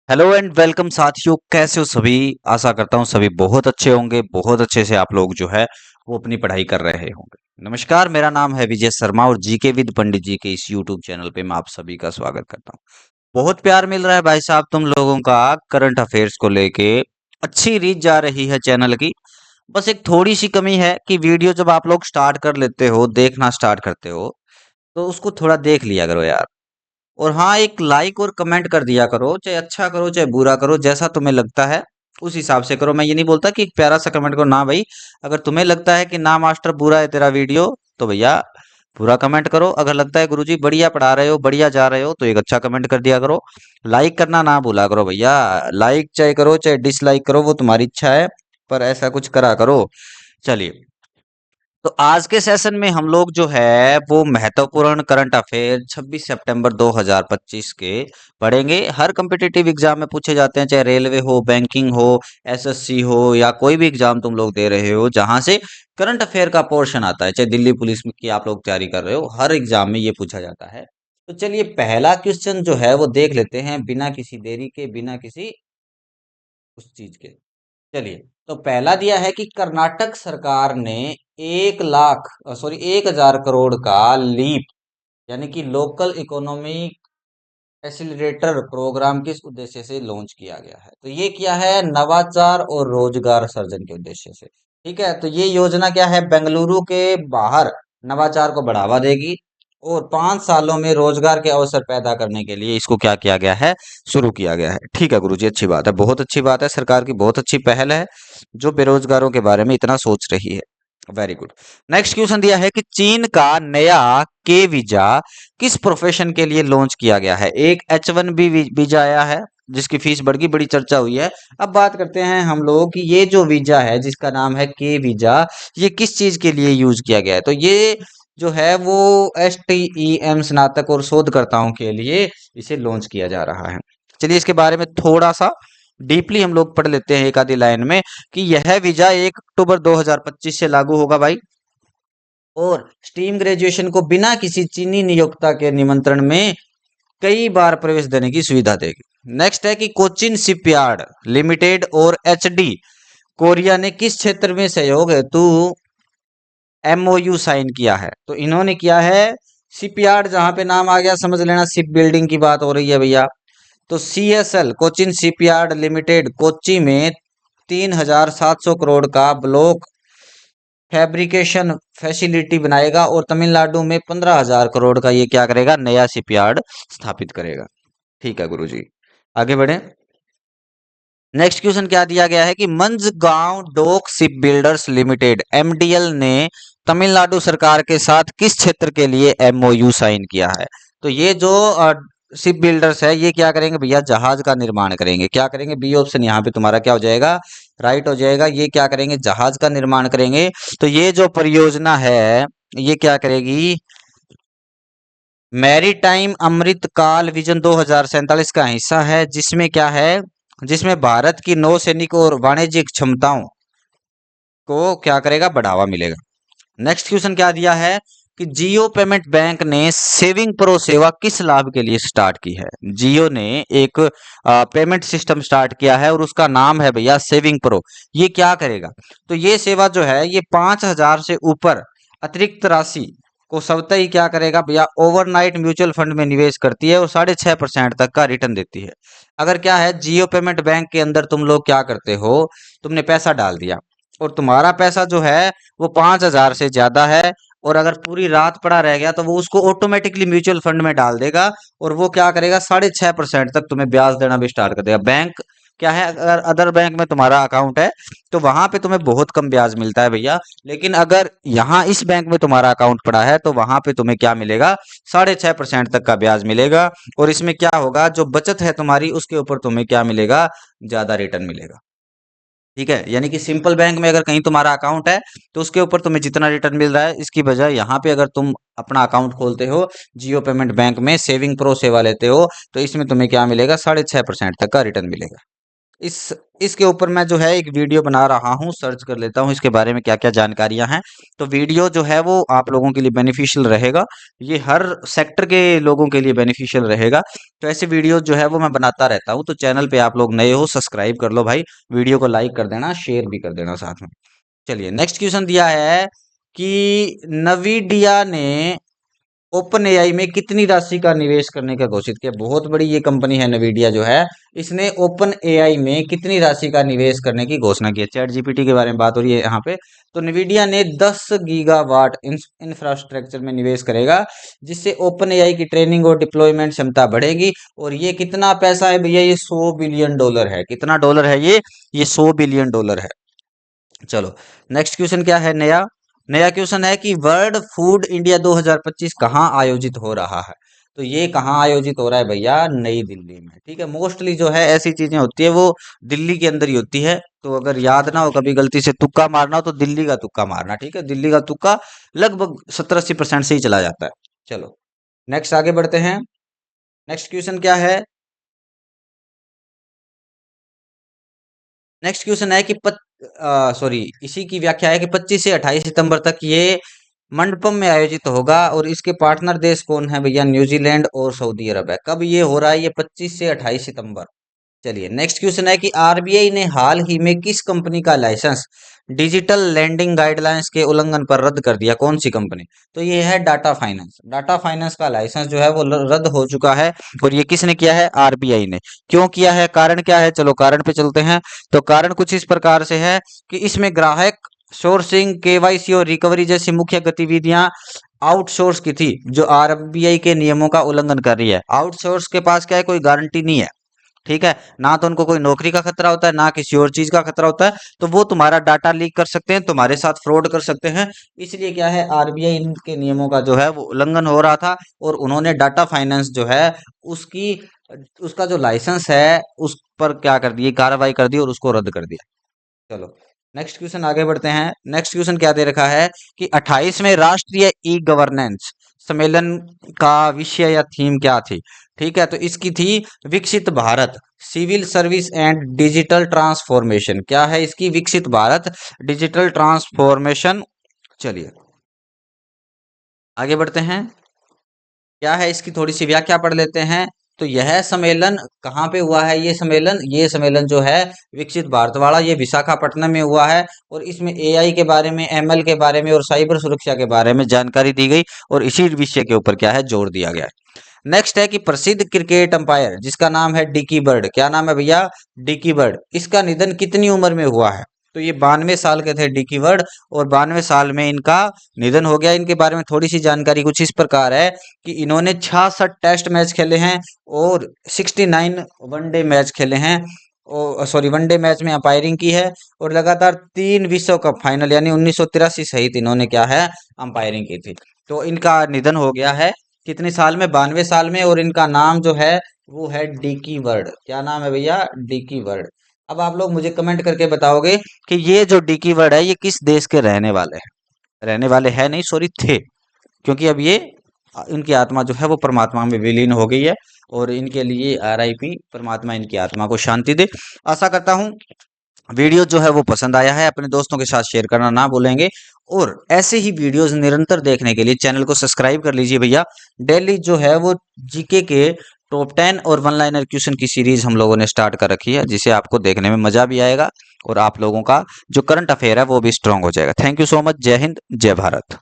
Hello and welcome साथियों, कैसे हो सभी। आशा करता हूँ सभी बहुत अच्छे होंगे, बहुत अच्छे से आप लोग जो है वो अपनी पढ़ाई कर रहे होंगे। नमस्कार, मेरा नाम है विजय शर्मा और जीके विद पंडित जी के इस यूट्यूब चैनल पे मैं आप सभी का स्वागत करता हूँ। बहुत प्यार मिल रहा है भाई साहब तुम लोगों का करंट अफेयर्स को लेके। अच्छी रीच जा रही है चैनल की। बस एक थोड़ी सी कमी है कि वीडियो जब आप लोग स्टार्ट कर लेते हो, देखना स्टार्ट करते हो, तो उसको थोड़ा देख लिया करो यार। और हाँ, एक लाइक और कमेंट कर दिया करो, चाहे अच्छा करो चाहे बुरा करो, जैसा तुम्हें लगता है उस हिसाब से करो। मैं ये नहीं बोलता कि एक प्यारा सा कमेंट करो ना भाई। अगर तुम्हें लगता है कि ना मास्टर बुरा है तेरा वीडियो, तो भैया बुरा कमेंट करो। अगर लगता है गुरुजी बढ़िया पढ़ा रहे हो, बढ़िया जा रहे हो, तो एक अच्छा कमेंट कर दिया करो। लाइक करना ना भूला करो भैया। लाइक चाहे करो चाहे डिसलाइक करो, वो तुम्हारी इच्छा है, पर ऐसा कुछ करा करो। चलिए, तो आज के सेशन में हम लोग जो है वो महत्वपूर्ण करंट अफेयर 26 सितंबर 2025 के पढ़ेंगे। हर कम्पिटिटिव एग्जाम में पूछे जाते हैं, चाहे रेलवे हो, बैंकिंग हो, एसएससी हो, या कोई भी एग्जाम तुम लोग दे रहे हो जहां से करंट अफेयर का पोर्शन आता है, चाहे दिल्ली पुलिस में की आप लोग तैयारी कर रहे हो, हर एग्जाम में ये पूछा जाता है। तो चलिए, पहला क्वेश्चन जो है वो देख लेते हैं बिना किसी देरी के, बिना किसी उस चीज के। चलिए, तो पहला दिया है कि कर्नाटक सरकार ने 1,000 करोड़ का लीप यानी कि लोकल इकोनॉमी एसिलरेटर प्रोग्राम किस उद्देश्य से लॉन्च किया गया है। तो ये क्या है, नवाचार और रोजगार सृजन के उद्देश्य से। ठीक है, तो ये योजना क्या है, बेंगलुरु के बाहर नवाचार को बढ़ावा देगी और 5 सालों में रोजगार के अवसर पैदा करने के लिए इसको क्या किया गया है, शुरू किया गया है। ठीक है गुरुजी, अच्छी बात है, बहुत अच्छी बात है, सरकार की बहुत अच्छी पहल है जो बेरोजगारों के बारे में इतना सोच रही है। Very good. नेक्स्ट क्वेश्चन दिया है कि चीन का नया के वीजा किस प्रोफेशन के लिए लॉन्च किया गया है। एक H1B वीजा आया है जिसकी फीस बढ़ गई, बड़ी चर्चा हुई है। अब बात करते हैं हम लोग कि ये जो वीजा है जिसका नाम है के वीजा, ये किस चीज के लिए यूज किया गया है। तो ये जो है वो STEM स्नातक और शोधकर्ताओं के लिए इसे लॉन्च किया जा रहा है। चलिए, इसके बारे में थोड़ा सा डीपली हम लोग पढ़ लेते हैं एक आधी लाइन में कि यह वीजा 1 अक्टूबर 2025 से लागू होगा भाई, और स्टीम ग्रेजुएशन को बिना किसी चीनी नियोक्ता के निमंत्रण में कई बार प्रवेश देने की सुविधा देगी। नेक्स्ट है कि कोचिन शिपयार्ड लिमिटेड और HD कोरिया ने किस क्षेत्र में सहयोग हेतु MOU साइन किया है। तो इन्होंने किया है शिपयार्ड, जहां पे नाम आ गया समझ लेना शिप बिल्डिंग की बात हो रही है भैया। तो CSL Cochin shipyard limited Kochi में 3,700 करोड़ का ब्लॉक फैब्रिकेशन फैसिलिटी बनाएगा और तमिलनाडु में 15,000 करोड़ का ये क्या करेगा, नया शिपयार्ड स्थापित करेगा। ठीक है गुरुजी, आगे बढ़े। नेक्स्ट क्वेश्चन क्या दिया गया है कि Mazagon dock shipbuilders limited MDL ने तमिलनाडु सरकार के साथ किस क्षेत्र के लिए MOU साइन किया है। तो ये जो शिप बिल्डर्स है ये क्या करेंगे भैया, जहाज का निर्माण करेंगे। क्या करेंगे, बी ऑप्शन यहाँ पे तुम्हारा क्या हो जाएगा, राइट हो जाएगा। ये क्या करेंगे, जहाज का निर्माण करेंगे। तो ये जो परियोजना है ये क्या करेगी, मैरीटाइम अमृत काल विजन 2047 का हिस्सा है, जिसमें क्या है, जिसमें भारत की नौसैनिक और वाणिज्यिक क्षमताओं को क्या करेगा, बढ़ावा मिलेगा। नेक्स्ट क्वेश्चन क्या दिया है कि जियो पेमेंट बैंक ने सेविंग प्रो सेवा किस लाभ के लिए स्टार्ट की है। जियो ने एक पेमेंट सिस्टम स्टार्ट किया है और उसका नाम है भैया सेविंग प्रो। ये क्या करेगा, तो ये सेवा जो है ये 5,000 से ऊपर अतिरिक्त राशि को स्वतः ही क्या करेगा भैया, ओवरनाइट म्यूचुअल फंड में निवेश करती है और 6.5% तक का रिटर्न देती है। अगर क्या है, जियो पेमेंट बैंक के अंदर तुम लोग क्या करते हो, तुमने पैसा डाल दिया और तुम्हारा पैसा जो है वो 5,000 से ज्यादा है, और अगर पूरी रात पड़ा रह गया तो वो उसको ऑटोमेटिकली म्यूचुअल फंड में डाल देगा और वो क्या करेगा, 6.5% तक तुम्हें ब्याज देना भी स्टार्ट कर देगा। बैंक क्या है, अगर अदर बैंक में तुम्हारा अकाउंट है तो वहां पे तुम्हें बहुत कम ब्याज मिलता है भैया, लेकिन अगर यहाँ इस बैंक में तुम्हारा अकाउंट पड़ा है तो वहां पे तुम्हें क्या मिलेगा, 6.5% तक का ब्याज मिलेगा। और इसमें क्या होगा, जो बचत है तुम्हारी उसके ऊपर तुम्हें क्या मिलेगा, ज्यादा रिटर्न मिलेगा। ठीक है, यानी कि सिंपल बैंक में अगर कहीं तुम्हारा अकाउंट है तो उसके ऊपर तुम्हें जितना रिटर्न मिल रहा है, इसकी बजाय यहाँ पे अगर तुम अपना अकाउंट खोलते हो जियो पेमेंट बैंक में, सेविंग प्रो सेवा लेते हो, तो इसमें तुम्हें क्या मिलेगा, 6.5% तक का रिटर्न मिलेगा। इस इसके ऊपर मैं जो है एक वीडियो बना रहा हूँ, सर्च कर लेता हूँ इसके बारे में क्या क्या जानकारियां हैं। तो वीडियो जो है वो आप लोगों के लिए बेनिफिशियल रहेगा, ये हर सेक्टर के लोगों के लिए बेनिफिशियल रहेगा। तो ऐसे वीडियो जो है वो मैं बनाता रहता हूँ। तो चैनल पे आप लोग नए हो, सब्सक्राइब कर लो भाई, वीडियो को लाइक कर देना, शेयर भी कर देना साथ में। चलिए नेक्स्ट क्वेश्चन दिया है कि नवीडिया ने ओपन एआई में कितनी राशि का निवेश करने का घोषित किया। बहुत बड़ी ये कंपनी है नवीडिया जो है, इसने ओपन एआई में कितनी राशि का निवेश करने की घोषणा की है। चैट जीपीटी के बारे में बात हो रही है यहाँ पे। तो नवीडिया ने 10 गीगावाट इंफ्रास्ट्रक्चर में निवेश करेगा, जिससे ओपन एआई की ट्रेनिंग और डिप्लॉयमेंट क्षमता बढ़ेगी। और ये कितना पैसा है भैया, ये $100 बिलियन है। कितना डॉलर है ये $100 बिलियन है। चलो नेक्स्ट क्वेश्चन क्या है, नया नया क्वेश्चन है कि वर्ल्ड फूड इंडिया 2025 कहाँ आयोजित हो रहा है। तो ये कहाँ आयोजित हो रहा है भैया, नई दिल्ली में। ठीक है, मोस्टली जो है ऐसी चीजें होती है वो दिल्ली के अंदर ही होती है। तो अगर याद ना हो, कभी गलती से तुक्का मारना हो तो दिल्ली का तुक्का मारना। ठीक है, दिल्ली का तुक्का लगभग 70-80% से ही चला जाता है। चलो नेक्स्ट आगे बढ़ते हैं। नेक्स्ट क्वेश्चन क्या है, नेक्स्ट क्वेश्चन है कि सॉरी, इसी की व्याख्या है कि 25 से 28 सितंबर तक ये मंडपम में आयोजित होगा। और इसके पार्टनर देश कौन है भैया, न्यूजीलैंड और सऊदी अरब है। कब ये हो रहा है, ये 25 से 28 सितंबर। चलिए नेक्स्ट क्वेश्चन है कि आरबीआई ने हाल ही में किस कंपनी का लाइसेंस डिजिटल लैंडिंग गाइडलाइंस के उल्लंघन पर रद्द कर दिया। कौन सी कंपनी, तो ये है टाटा फाइनेंस। टाटा फाइनेंस का लाइसेंस जो है वो रद्द हो चुका है। और ये किसने किया है, आरबीआई ने। क्यों किया है, कारण क्या है, चलो कारण पे चलते हैं। तो कारण कुछ इस प्रकार से है कि इसमें ग्राहक सोर्सिंग, केवाईसी और रिकवरी जैसी मुख्य गतिविधियां आउटसोर्स की थी, जो आरबीआई के नियमों का उल्लंघन कर रही है। आउटसोर्स के पास क्या है, कोई गारंटी नहीं है। ठीक है, ना तो उनको कोई नौकरी का खतरा होता है, ना किसी और चीज का खतरा होता है। तो वो तुम्हारा डाटा लीक कर सकते हैं, तुम्हारे साथ फ्रॉड कर सकते हैं। इसलिए क्या है, आरबीआई के नियमों का जो है वो उल्लंघन हो रहा था। और उन्होंने डाटा फाइनेंस जो है उसकी उसका जो लाइसेंस है उस पर क्या कर दिए, कार्रवाई कर दी और उसको रद्द कर दिया। चलो नेक्स्ट क्वेश्चन आगे बढ़ते हैं। नेक्स्ट क्वेश्चन क्या दे रखा है कि 28वें राष्ट्रीय ई गवर्नेंस सम्मेलन का विषय या थीम क्या थी। ठीक है, तो इसकी थी Viksit Bharat, civil service and digital transformation. क्या है इसकी, विकसित भारत, डिजिटल ट्रांसफॉर्मेशन। चलिए आगे बढ़ते हैं। क्या है इसकी थोड़ी सी व्याख्या पढ़ लेते हैं। तो यह सम्मेलन कहाँ पे हुआ है, ये सम्मेलन जो है विकसित भारत वाला, ये विशाखापट्टनम में हुआ है। और इसमें एआई के बारे में, एमएल के बारे में और साइबर सुरक्षा के बारे में जानकारी दी गई। और इसी विषय के ऊपर क्या है, जोर दिया गया है। नेक्स्ट है कि प्रसिद्ध क्रिकेट अंपायर जिसका नाम है डिकी बर्ड। क्या नाम है भैया, डिकी बर्ड। इसका निधन कितनी उम्र में हुआ है। तो ये 92 साल के थे डिकी बर्ड, और 92 साल में इनका निधन हो गया। इनके बारे में थोड़ी सी जानकारी कुछ इस प्रकार है कि इन्होंने 66 टेस्ट मैच खेले हैं और 69 वनडे मैच खेले हैं। और सॉरी, वनडे मैच में अंपायरिंग की है। और लगातार 3 विश्व कप फाइनल यानी 1983 सहित इन्होंने क्या है, अंपायरिंग की थी। तो इनका निधन हो गया है कितने साल में, 92 साल में। और इनका नाम जो है वो है डिकी वर्ड। क्या नाम है भैया, डिकी वर्ड। अब आप लोग मुझे कमेंट करके बताओगे कि ये जो डिकी वर्ड है ये किस देश के रहने वाले हैं। रहने वाले हैं नहीं, सॉरी थे, क्योंकि अब ये इनकी आत्मा जो है वो परमात्मा में विलीन हो गई है। और इनके लिए आरआईपी, परमात्मा इनकी आत्मा को शांति दे। आशा करता हूँ वीडियो जो है वो पसंद आया है, अपने दोस्तों के साथ शेयर करना ना भूलेंगे। और ऐसे ही वीडियोस निरंतर देखने के लिए चैनल को सब्सक्राइब कर लीजिए भैया। डेली जो है वो जीके के टॉप 10 और वन लाइनर क्वेश्चन की सीरीज हम लोगों ने स्टार्ट कर रखी है, जिसे आपको देखने में मजा भी आएगा और आप लोगों का जो करंट अफेयर है वो भी स्ट्रांग हो जाएगा। Thank you so much. जय हिंद, जय भारत।